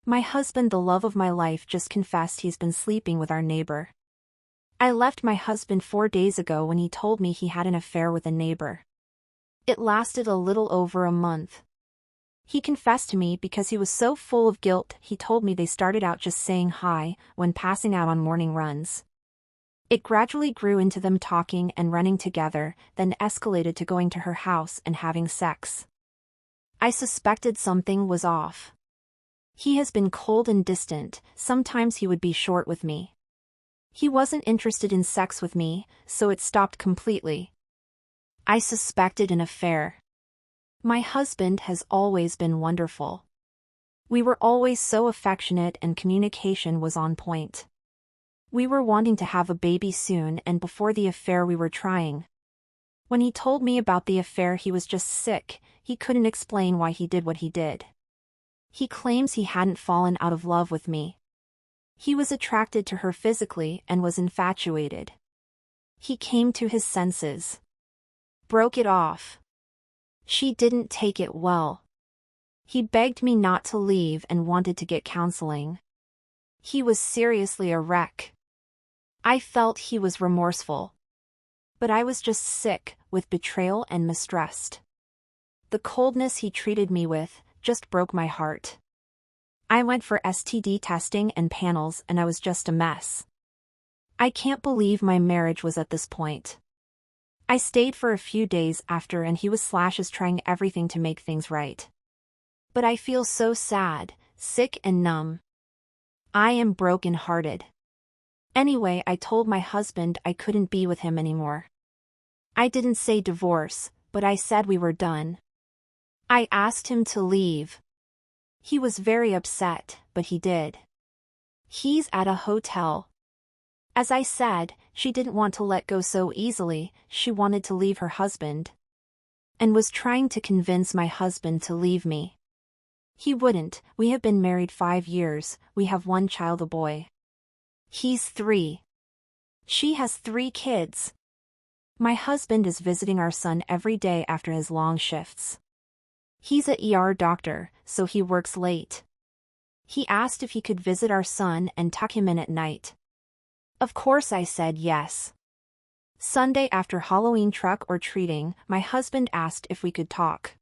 My husband, the love of my life, just confessed he's been sleeping with our neighbor. I left my husband 4 days ago when he told me he had an affair with a neighbor. It lasted a little over a month. He confessed to me because he was so full of guilt. He told me they started out just saying hi when passing out on morning runs. It gradually grew into them talking and running together, then escalated to going to her house and having sex. I suspected something was off. He has been cold and distant. Sometimes he would be short with me. He wasn't interested in sex with me, so it stopped completely. I suspected an affair. My husband has always been wonderful. We were always so affectionate and communication was on point. We were wanting to have a baby soon, and before the affair we were trying. When he told me about the affair, he was just sick. He couldn't explain why he did what he did. He claims he hadn't fallen out of love with me. He was attracted to her physically and was infatuated. He came to his senses. Broke it off. She didn't take it well. He begged me not to leave and wanted to get counseling. He was seriously a wreck. I felt he was remorseful. But I was just sick with betrayal and mistrust. The coldness he treated me with just broke my heart. I went for STD testing and panels and I was just a mess. I can't believe my marriage was at this point. I stayed for a few days after and he was trying everything to make things right. But I feel so sad, sick and numb. I am broken-hearted. Anyway, I told my husband I couldn't be with him anymore. I didn't say divorce, but I said we were done. I asked him to leave. He was very upset, but he did. He's at a hotel. As I said, she didn't want to let go so easily. She wanted to leave her husband. And was trying to convince my husband to leave me. He wouldn't. We have been married 5 years, we have one child, a boy. He's 3. She has 3 kids. My husband is visiting our son every day after his long shifts. He's a ER doctor, so he works late. He asked if he could visit our son and tuck him in at night. Of course I said yes. Sunday after Halloween trick or treating, my husband asked if we could talk.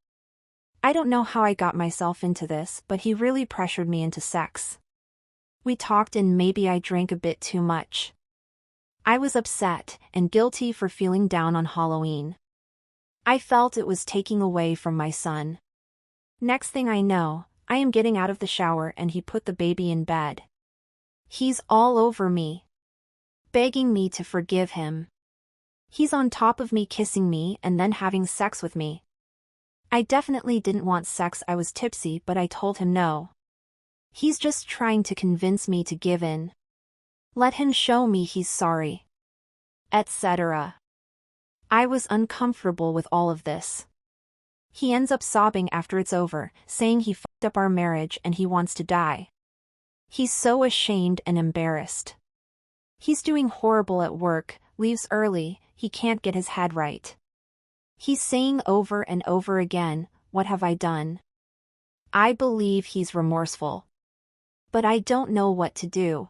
I don't know how I got myself into this, but he really pressured me into sex. We talked and maybe I drank a bit too much. I was upset and guilty for feeling down on Halloween. I felt it was taking away from my son. Next thing I know, I am getting out of the shower and he put the baby in bed. He's all over me, begging me to forgive him. He's on top of me, kissing me and then having sex with me. I definitely didn't want sex. I was tipsy, but I told him no. He's just trying to convince me to give in. Let him show me he's sorry, etc. I was uncomfortable with all of this. He ends up sobbing after it's over, saying he fucked up our marriage and he wants to die. He's so ashamed and embarrassed. He's doing horrible at work, leaves early, he can't get his head right. He's saying over and over again, "What have I done?" I believe he's remorseful. But I don't know what to do.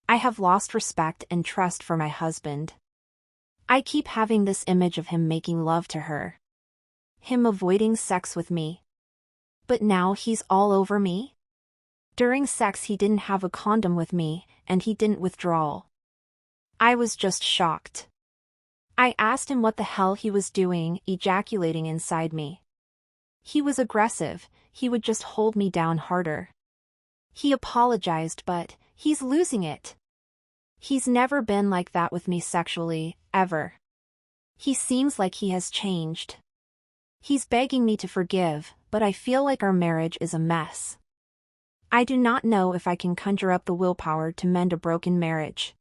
I have lost respect and trust for my husband. I keep having this image of him making love to her. Him avoiding sex with me. But now he's all over me? During sex he didn't have a condom with me, and he didn't withdraw. I was just shocked. I asked him what the hell he was doing, ejaculating inside me. He was aggressive, he would just hold me down harder. He apologized, but he's losing it. He's never been like that with me sexually, ever. He seems like he has changed. He's begging me to forgive, but I feel like our marriage is a mess. I do not know if I can conjure up the willpower to mend a broken marriage.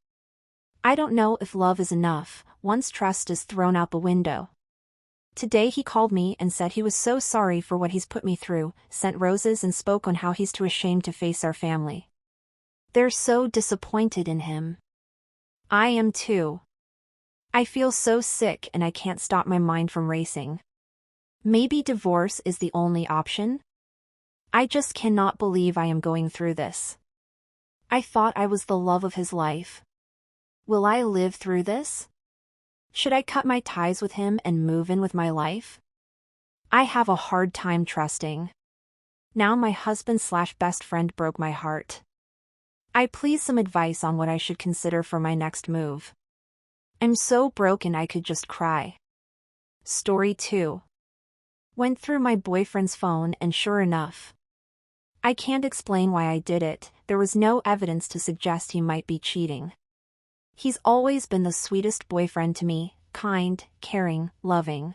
I don't know if love is enough once trust is thrown out the window. Today he called me and said he was so sorry for what he's put me through, sent roses and spoke on how he's too ashamed to face our family. They're so disappointed in him. I am too. I feel so sick and I can't stop my mind from racing. Maybe divorce is the only option? I just cannot believe I am going through this. I thought I was the love of his life. Will I live through this? Should I cut my ties with him and move in with my life? I have a hard time trusting. Now my husband/best friend broke my heart. I please some advice on what I should consider for my next move. I'm so broken I could just cry. Story 2. Went through my boyfriend's phone and sure enough. I can't explain why I did it, there was no evidence to suggest he might be cheating. He's always been the sweetest boyfriend to me, kind, caring, loving.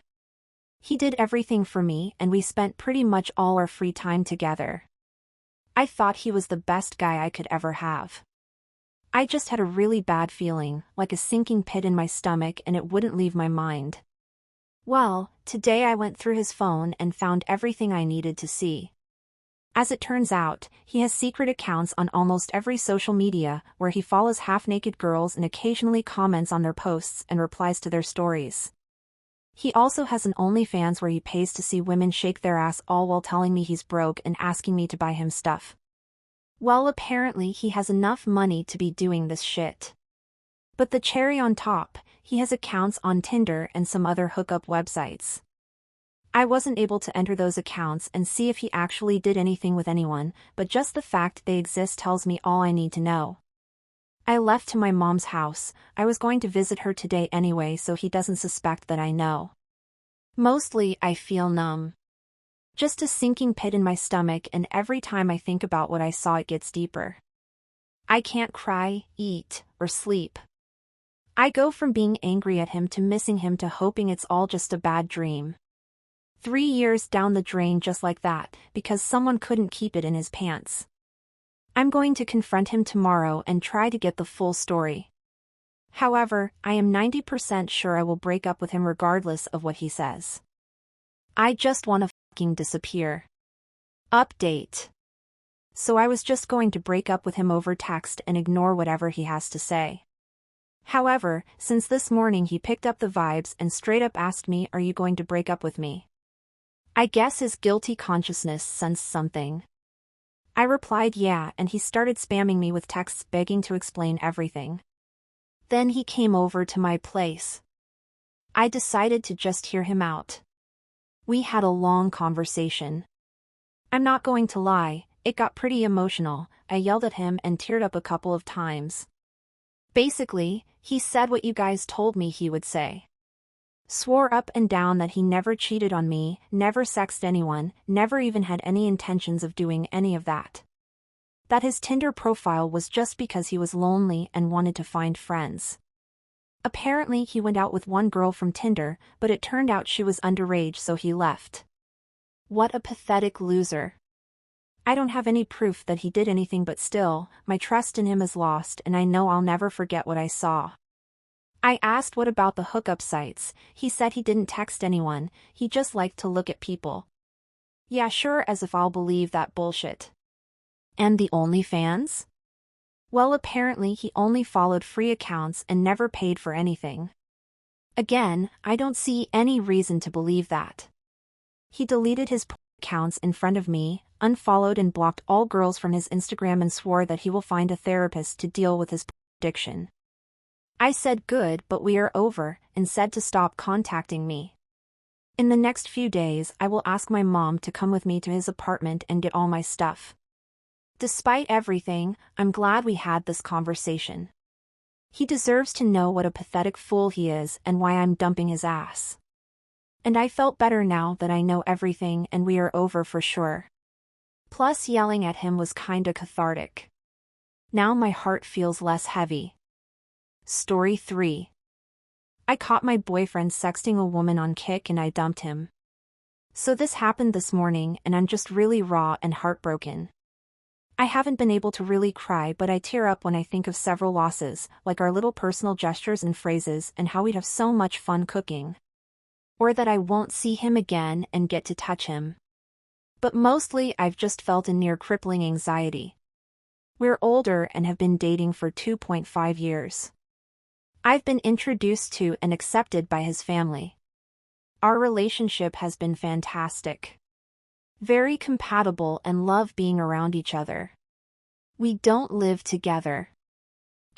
He did everything for me and we spent pretty much all our free time together. I thought he was the best guy I could ever have. I just had a really bad feeling, like a sinking pit in my stomach, and it wouldn't leave my mind. Well, today I went through his phone and found everything I needed to see. As it turns out, he has secret accounts on almost every social media where he follows half-naked girls and occasionally comments on their posts and replies to their stories. He also has an OnlyFans where he pays to see women shake their ass, all while telling me he's broke and asking me to buy him stuff. Well, apparently he has enough money to be doing this shit. But the cherry on top, he has accounts on Tinder and some other hookup websites. I wasn't able to enter those accounts and see if he actually did anything with anyone, but just the fact they exist tells me all I need to know. I left to my mom's house. I was going to visit her today anyway, so he doesn't suspect that I know. Mostly, I feel numb. Just a sinking pit in my stomach, and every time I think about what I saw, it gets deeper. I can't cry, eat, or sleep. I go from being angry at him to missing him to hoping it's all just a bad dream. 3 years down the drain just like that, because someone couldn't keep it in his pants. I'm going to confront him tomorrow and try to get the full story. However, I am 90% sure I will break up with him regardless of what he says. I just want to fucking disappear. Update. So I was just going to break up with him over text and ignore whatever he has to say. However, since this morning he picked up the vibes and straight up asked me, "Are you going to break up with me?" I guess his guilty consciousness sensed something. I replied yeah, and he started spamming me with texts begging to explain everything. Then he came over to my place. I decided to just hear him out. We had a long conversation. I'm not going to lie, it got pretty emotional. I yelled at him and teared up a couple of times. Basically, he said what you guys told me he would say. Swore up and down that he never cheated on me, never sexted anyone, never even had any intentions of doing any of that. That his Tinder profile was just because he was lonely and wanted to find friends. Apparently he went out with one girl from Tinder, but it turned out she was underage, so he left. What a pathetic loser. I don't have any proof that he did anything, but still, my trust in him is lost, and I know I'll never forget what I saw. I asked what about the hookup sites. He said he didn't text anyone, he just liked to look at people. Yeah, sure, as if I'll believe that bullshit. And the OnlyFans? Well, apparently he only followed free accounts and never paid for anything. Again, I don't see any reason to believe that. He deleted his accounts in front of me, unfollowed and blocked all girls from his Instagram, and swore that he will find a therapist to deal with his addiction. I said good, but we are over, and said to stop contacting me. In the next few days I will ask my mom to come with me to his apartment and get all my stuff. Despite everything, I'm glad we had this conversation. He deserves to know what a pathetic fool he is and why I'm dumping his ass. And I felt better now that I know everything and we are over for sure. Plus, yelling at him was kinda cathartic. Now my heart feels less heavy. Story 3. I caught my boyfriend sexting a woman on Kik and I dumped him. So this happened this morning and I'm just really raw and heartbroken. I haven't been able to really cry, but I tear up when I think of several losses, like our little personal gestures and phrases and how we'd have so much fun cooking. Or that I won't see him again and get to touch him. But mostly I've just felt a near crippling anxiety. We're older and have been dating for 2.5 years. I've been introduced to and accepted by his family. Our relationship has been fantastic. Very compatible and love being around each other. We don't live together.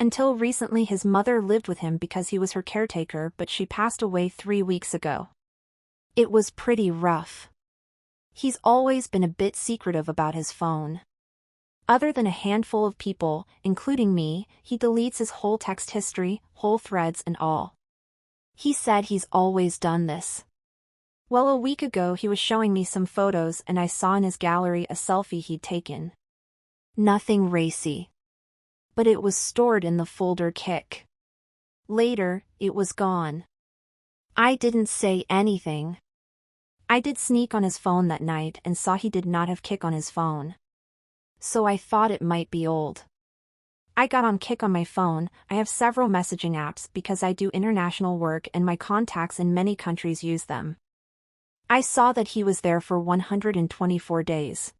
Until recently his mother lived with him because he was her caretaker, but she passed away 3 weeks ago. It was pretty rough. He's always been a bit secretive about his phone. Other than a handful of people, including me, he deletes his whole text history, whole threads and all. He said he's always done this. Well, a week ago he was showing me some photos and I saw in his gallery a selfie he'd taken. Nothing racy. But it was stored in the folder Kick. Later, it was gone. I didn't say anything. I did sneak on his phone that night and saw he did not have Kick on his phone. So I thought it might be old. I got on Kick on my phone. I have several messaging apps because I do international work and my contacts in many countries use them. I saw that he was there for 124 days.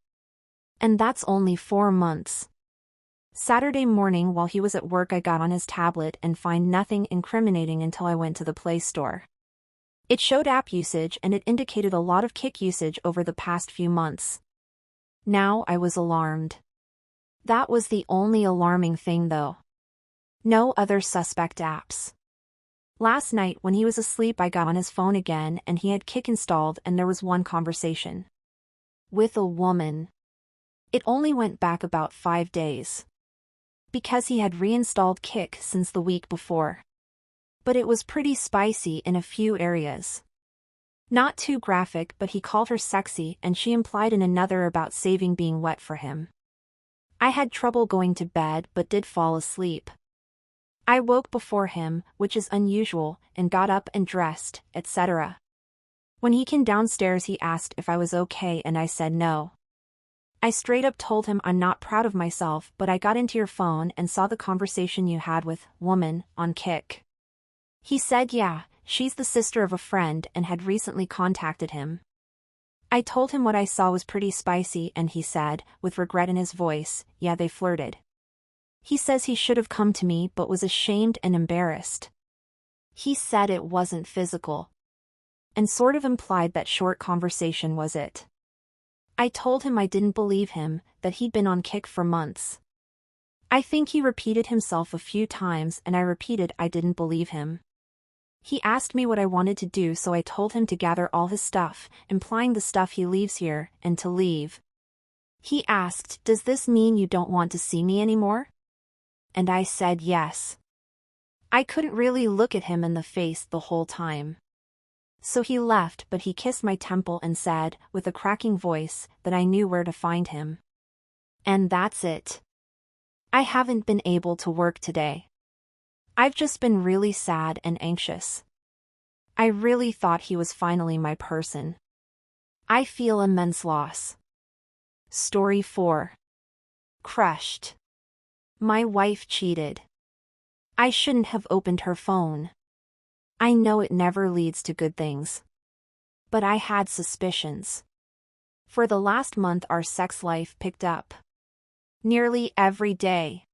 And that's only 4 months. Saturday morning while he was at work I got on his tablet and find nothing incriminating until I went to the Play Store. It showed app usage and it indicated a lot of Kick usage over the past few months. Now I was alarmed. That was the only alarming thing though. No other suspect apps. Last night when he was asleep I got on his phone again and he had Kick installed and there was one conversation. With a woman. It only went back about 5 days. Because he had reinstalled Kick since the week before. But it was pretty spicy in a few areas. Not too graphic, but he called her sexy and she implied in another about saving being wet for him. I had trouble going to bed but did fall asleep. I woke before him, which is unusual, and got up and dressed, etc. When he came downstairs he asked if I was okay and I said no. I straight up told him I'm not proud of myself, but I got into your phone and saw the conversation you had with woman on Kick. He said yeah, she's the sister of a friend and had recently contacted him. I told him what I saw was pretty spicy and he said, with regret in his voice, yeah they flirted. He says he should have come to me but was ashamed and embarrassed. He said it wasn't physical. And sort of implied that short conversation was it. I told him I didn't believe him, that he'd been on Kick for months. I think he repeated himself a few times and I repeated I didn't believe him. He asked me what I wanted to do so I told him to gather all his stuff, implying the stuff he leaves here, and to leave. He asked, does this mean you don't want to see me anymore? And I said yes. I couldn't really look at him in the face the whole time. So he left but he kissed my temple and said, with a cracking voice, that I knew where to find him. And that's it. I haven't been able to work today. I've just been really sad and anxious. I really thought he was finally my person. I feel immense loss. Story 4. Crushed. My wife cheated. I shouldn't have opened her phone. I know it never leads to good things. But I had suspicions. For the last month our sex life picked up. Nearly every day.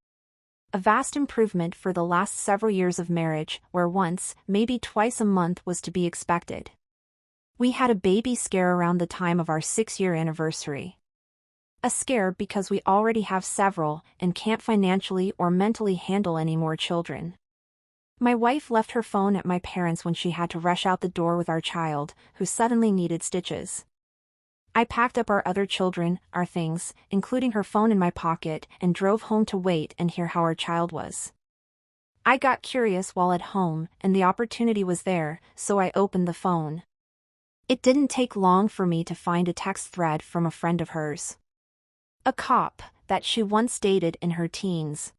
A vast improvement for the last several years of marriage, where once, maybe twice a month was to be expected. We had a baby scare around the time of our 6-year anniversary. A scare because we already have several and can't financially or mentally handle any more children. My wife left her phone at my parents' when she had to rush out the door with our child, who suddenly needed stitches. I packed up our other children, our things, including her phone in my pocket, and drove home to wait and hear how our child was. I got curious while at home, and the opportunity was there, so I opened the phone. It didn't take long for me to find a text thread from a friend of hers. A cop that she once dated in her teens.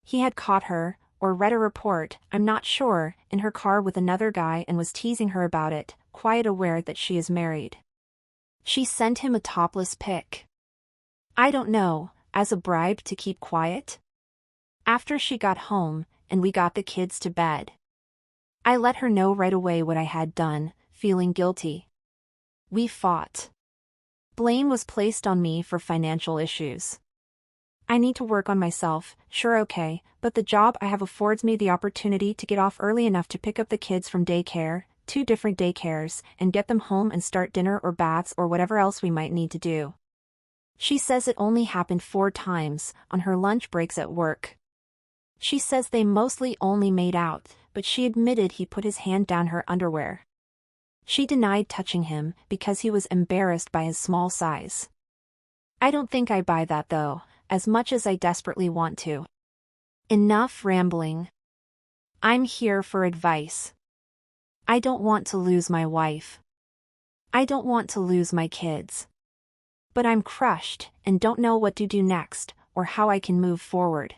He had caught her, or read a report, I'm not sure, in her car with another guy and was teasing her about it, quite aware that she is married. She sent him a topless pic. I don't know, as a bribe to keep quiet? After she got home, and we got the kids to bed. I let her know right away what I had done, feeling guilty. We fought. Blame was placed on me for financial issues. I need to work on myself, sure okay, but the job I have affords me the opportunity to get off early enough to pick up the kids from daycare, 2 different daycares, and get them home and start dinner or baths or whatever else we might need to do. She says it only happened 4 times, on her lunch breaks at work. She says they mostly only made out, but she admitted he put his hand down her underwear. She denied touching him because he was embarrassed by his small size. I don't think I buy that though, as much as I desperately want to. Enough rambling. I'm here for advice. I don't want to lose my wife. I don't want to lose my kids. But I'm crushed and don't know what to do next or how I can move forward.